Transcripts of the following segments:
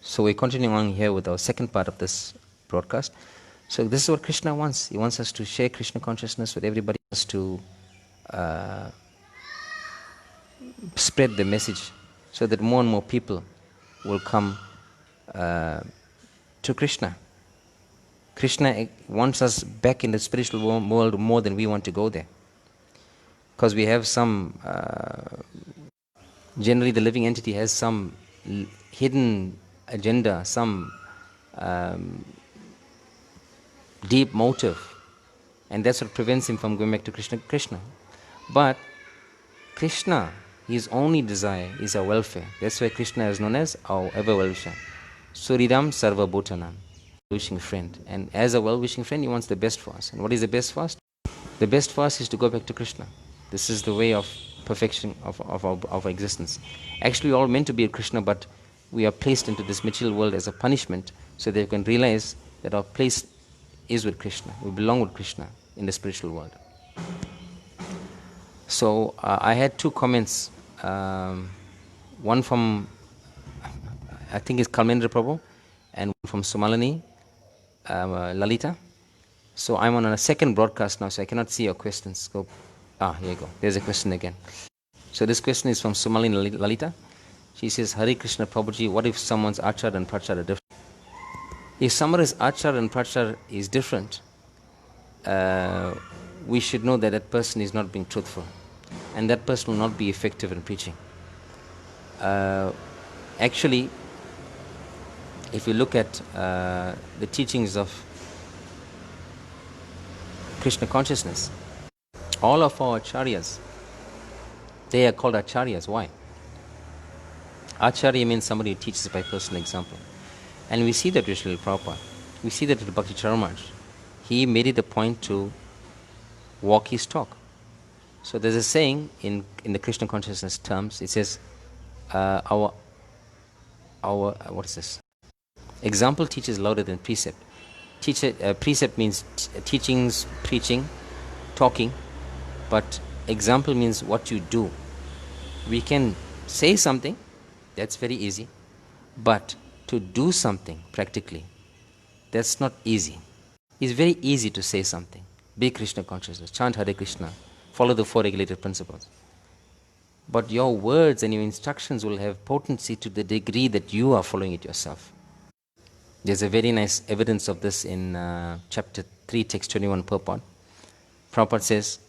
So we're continuing on here with our second part of this broadcast. So this is what Krishna wants. He wants us to share Krishna consciousness with everybody. He wants to spread the message so that more and more people will come to Krishna. Krishna wants us back in the spiritual world more than we want to go there. Because we have some, generally the living entity has some hidden agenda, some deep motive, and that's what prevents him from going back to Krishna. But Krishna, his only desire is our welfare. That's why Krishna is known as our ever-well-wisher. Suridam Sarva Bhutanam, wishing friend. And as a well-wishing friend, he wants the best for us. And what is the best for us? The best for us is to go back to Krishna. This is the way of perfection of our existence. Actually, we're all meant to be a Krishna, but we are placed into this material world as a punishment so that you can realize that our place is with Krishna. We belong with Krishna in the spiritual world. So I had two comments. One from, I think it's Kalmendra Prabhu, and one from Sumalini Lalita. So I'm on a second broadcast now, so I cannot see your questions. Go. Here you go. There's a question again. So this question is from Sumalini Lalita. She says, Hare Krishna Prabhuji, what if someone's achar and prachar are different? If someone's achar and prachar is different, we should know that that person is not being truthful, and that person will not be effective in preaching. Actually, if you look at the teachings of Krishna consciousness, all of our acharyas, they are called acharyas. Why? Acharya means somebody who teaches by personal example. And we see that with Srila Prabhupada. We see that with Bhakti Charamaj. He made it a point to walk his talk. So there's a saying in the Krishna consciousness terms. It says, what is this? Example teaches louder than precept. Precept means teachings, preaching, talking, but example means what you do. We can say something, that's very easy, but to do something practically, that's not easy. It's very easy to say something. Be Krishna consciousness, chant Hare Krishna, follow the four regulated principles. But your words and your instructions will have potency to the degree that you are following it yourself. There's a very nice evidence of this in chapter 3, text 21, purport. Prabhupada says,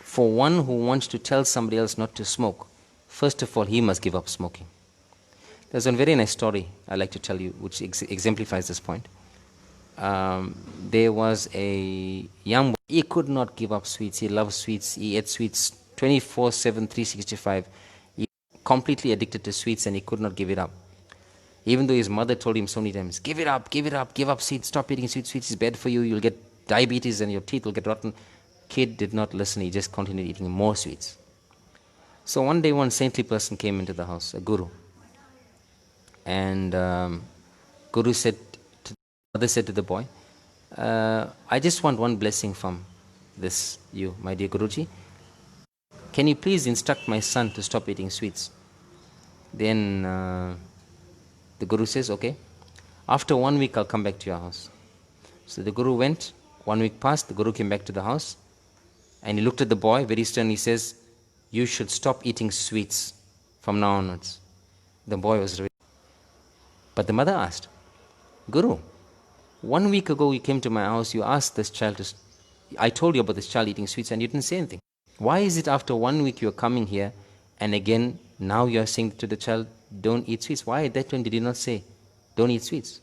for one who wants to tell somebody else not to smoke, first of all, he must give up smoking. There's one very nice story I'd like to tell you which exemplifies this point. There was a young boy. He could not give up sweets. He loved sweets. He ate sweets 24/7, 365. He was completely addicted to sweets and he could not give it up. Even though his mother told him so many times, give it up, give up sweets, stop eating sweets, sweets is bad for you, you'll get diabetes and your teeth will get rotten. Kid did not listen, he just continued eating more sweets. So one day one saintly person came into the house, a guru. And Guru said, mother said to the boy, I just want one blessing from you, my dear Guruji. Can you please instruct my son to stop eating sweets? Then the Guru says, okay. After 1 week, I'll come back to your house. So the Guru went. 1 week passed. The Guru came back to the house. And he looked at the boy very sternly. He says, you should stop eating sweets from now onwards. The boy was ready. But the mother asked, Guru, 1 week ago you came to my house. You asked this child to... I told you about this child eating sweets and you didn't say anything. Why is it after 1 week you're coming here and again now you're saying to the child, don't eat sweets? Why at that time did you not say, don't eat sweets?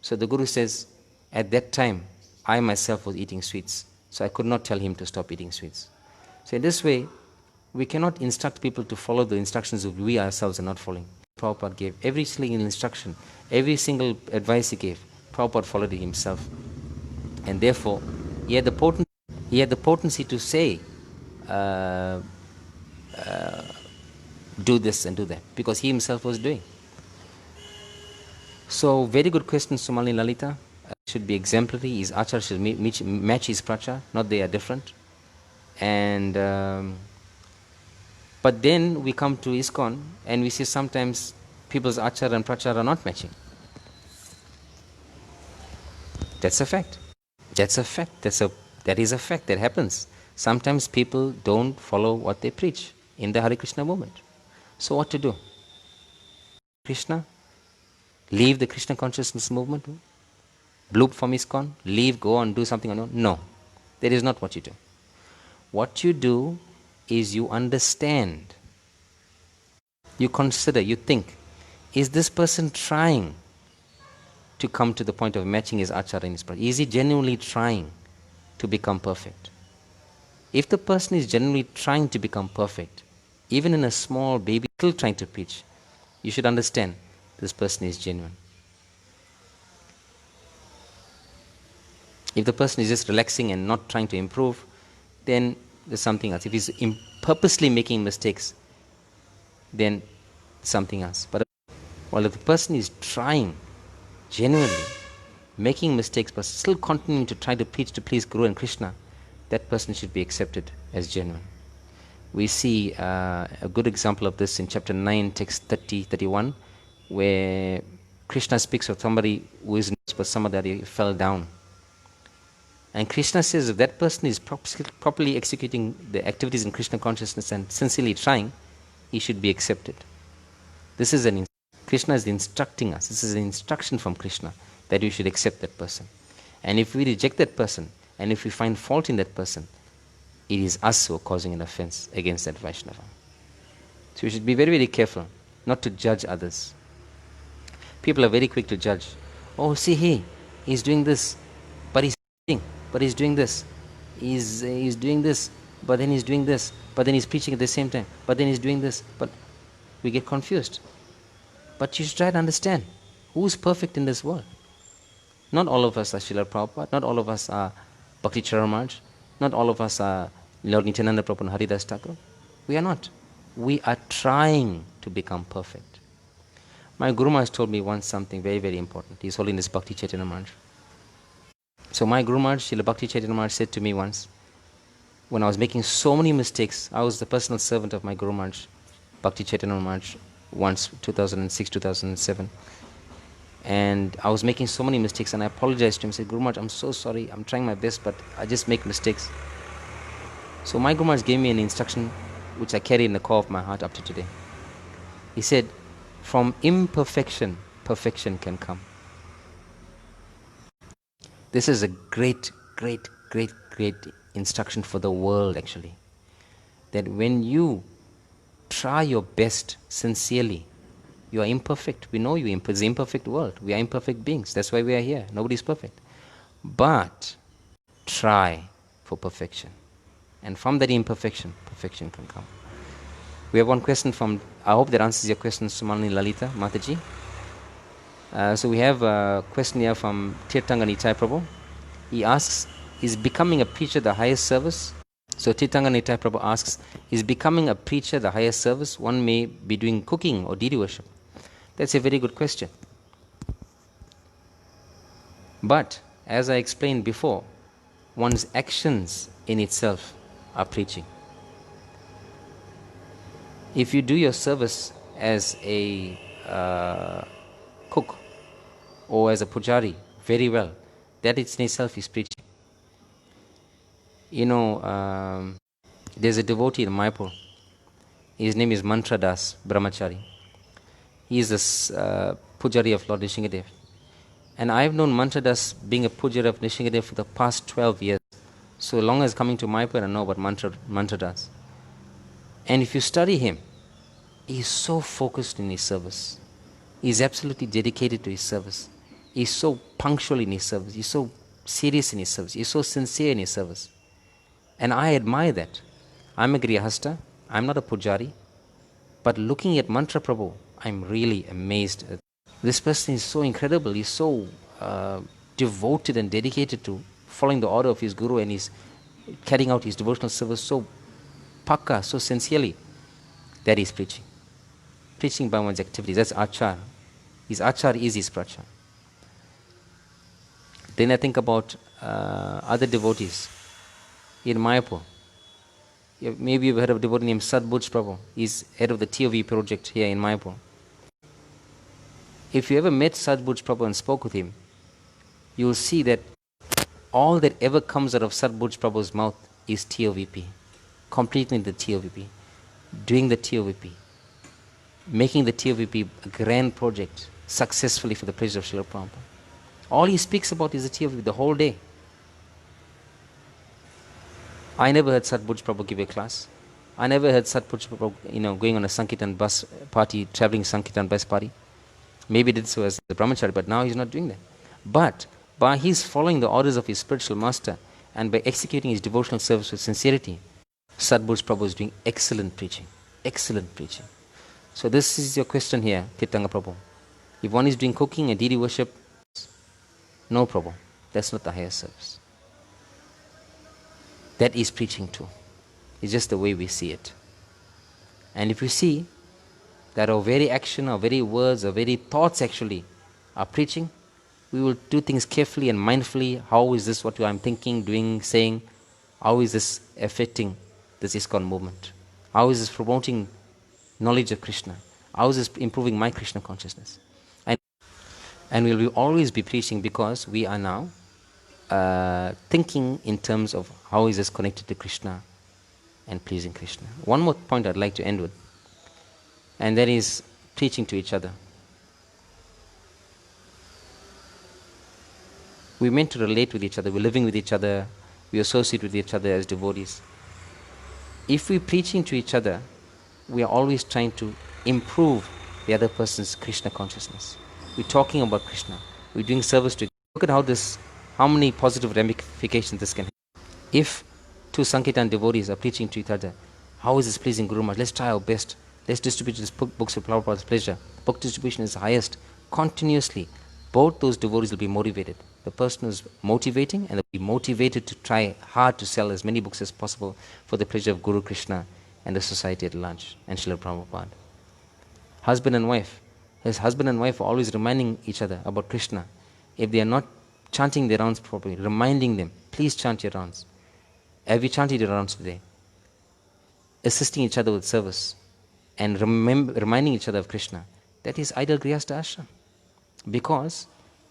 So the Guru says, at that time, I myself was eating sweets. So I could not tell him to stop eating sweets. So in this way, we cannot instruct people to follow the instructions that we ourselves are not following. Prabhupada gave every single instruction, every single advice he gave. Prabhupada followed it himself. And therefore, he had the potency to say, do this and do that, because he himself was doing. So, very good question, Sumalini Lalita. Should be exemplary. His achar should match his prachar, not they are different. And but then we come to ISKCON and we see sometimes people's achar and prachar are not matching. That's a fact. That's a fact. That is a fact that happens. Sometimes people don't follow what they preach in the Hare Krishna movement. So what to do? Krishna? Leave the Krishna consciousness movement? Bloop from ISKCON? Leave, go and do something on your own? No. That is not what you do. What you do is you understand. You consider, you think, is this person trying to come to the point of matching his achara and his prajna? Is he genuinely trying to become perfect? If the person is genuinely trying to become perfect, even in a small baby still trying to preach, you should understand this person is genuine. If the person is just relaxing and not trying to improve, then there's something else. If he's purposely making mistakes, then something else. But while if the person is trying, genuinely, making mistakes, but still continuing to try to preach to please Guru and Krishna, that person should be accepted as genuine. We see a good example of this in chapter 9, text 30, 31, where Krishna speaks of somebody who is but somebody that fell down. And Krishna says if that person is properly executing the activities in Krishna consciousness and sincerely trying, he should be accepted. This is Krishna is instructing us. This is an instruction from Krishna that we should accept that person. And if we reject that person, and if we find fault in that person, it is us who are causing an offense against that Vaishnava. So we should be very, very careful not to judge others. People are very quick to judge. Oh, see, he's doing this, but he's doing this. He's doing this, but then he's doing this, but then he's preaching at the same time, but then he's doing this. But we get confused. But you should try to understand who's perfect in this world. Not all of us are Srila Prabhupada, not all of us are Bhakti Charamarj, not all of us are Lord Nityananda Prabhupada and Haridas Thakur. We are not. We are trying to become perfect. My Guru Maharaj told me once something very, very important. He's holding this Bhakti Chaitanya Maharaj. So my Guru Maharaj, Srila Bhakti Chaitanya Maharaj, said to me once, when I was making so many mistakes, I was the personal servant of my Guru Maharaj, Bhakti Chaitanya Maharaj, once, 2006, 2007. And I was making so many mistakes, and I apologized to him. I said, Guru Maharaj, I'm so sorry. I'm trying my best, but I just make mistakes. So my Guru Maharaj gave me an instruction which I carry in the core of my heart up to today. He said, from imperfection, perfection can come. This is a great, great, great, great instruction for the world, actually. That when you try your best sincerely, you are imperfect. We know you. It's an imperfect world. We are imperfect beings. That's why we are here. Nobody is perfect. But try for perfection. And from that imperfection, perfection can come. We have one question from, I hope that answers your question, Sumani Lalita Mataji. So we have a question here from Tirthanga Nitai Prabhu. He asks, is becoming a preacher the highest service? So Tirthanga Nitai Prabhu asks, is becoming a preacher the highest service? One may be doing cooking or deity worship. That's a very good question. But, as I explained before, one's actions in itself are preaching. If you do your service as a cook or as a pujari very well, that in itself is preaching. You know, there's a devotee in Mayapur. His name is Mantra Das Brahmachari. He is a pujari of Lord Nishingadev. And I've known Mantra Das being a pujari of Nishingadev for the past 12 years. So long as coming to Mayapur, I know about Mantra Das. And if you study him, he is so focused in his service. He is absolutely dedicated to his service. He is so punctual in his service. He is so serious in his service. He is so sincere in his service. And I admire that. I'm a Grihasta. I'm not a pujari. But looking at Mantra Prabhu, I'm really amazed. This person is so incredible. He's so devoted and dedicated to following the order of his Guru, and he's carrying out his devotional service so pakka, so sincerely, that he's preaching. Preaching by one's activities. That's achar. His achar is his prachar. Then I think about other devotees in Mayapur. Maybe you've heard of a devotee named Sadbuj Prabhu. He's head of the TOV project here in Mayapur. If you ever met Sadhguru Prabhu and spoke with him, you will see that all that ever comes out of Sadhguru Prabhu's mouth is TOVP. Completing the TOVP. Doing the TOVP. Making the TOVP a grand project successfully for the pleasure of Srila Prabhupada. All he speaks about is the TOVP the whole day. I never heard Sadhguru Prabhu give a class. I never heard Sadhguru Prabhu, going on a Sankirtan bus party, traveling Sankirtan bus party. Maybe he did so as a brahmachari, but now he's not doing that. But by his following the orders of his spiritual master and by executing his devotional service with sincerity, Sadhguru Prabhu is doing excellent preaching. Excellent preaching. So this is your question here, Caitanya Prabhu. If one is doing cooking and deity worship, no Prabhu. That's not the higher service. That is preaching too. It's just the way we see it. And if you see that our very action, our very words, our very thoughts actually are preaching, we will do things carefully and mindfully. How is this what I'm thinking, doing, saying? How is this affecting this ISKCON movement? How is this promoting knowledge of Krishna? How is this improving my Krishna consciousness? And we will always be preaching because we are now thinking in terms of how is this connected to Krishna and pleasing Krishna. One more point I'd like to end with, and that is preaching to each other. We're meant to relate with each other, we're living with each other, we associate with each other as devotees. If we're preaching to each other, we are always trying to improve the other person's Krishna consciousness. We're talking about Krishna, we're doing service to. Look at how many positive ramifications this can have. If two Sankirtan devotees are preaching to each other, how is this pleasing Guru Maharaj? Let's try our best. Let's distribute these books with Prabhupada's pleasure. Book distribution is highest. Continuously, both those devotees will be motivated. The person who's motivating and will be motivated to try hard to sell as many books as possible for the pleasure of Guru Krishna and the society at large, and Srila Prabhupada. Husband and wife. His husband and wife are always reminding each other about Krishna. If they are not chanting their rounds properly, reminding them, please chant your rounds. Have you chanted your rounds today? Assisting each other with service and reminding each other of Krishna. That is ideal Grihastha ashram. Because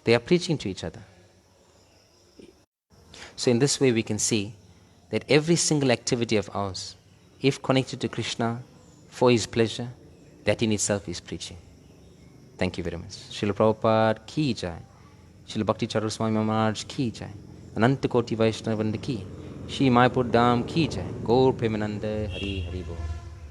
they are preaching to each other. So in this way we can see that every single activity of ours, if connected to Krishna for his pleasure, that in itself is preaching. Thank you very much. Srila Prabhupada ki jai. Srila Bhakti Charu Swami Maharaj ki jai. Ananta Koti Vaishnavanda ki. Shri Mayapur Dham ki jai. Gaur Premananda Hari Hari Bol.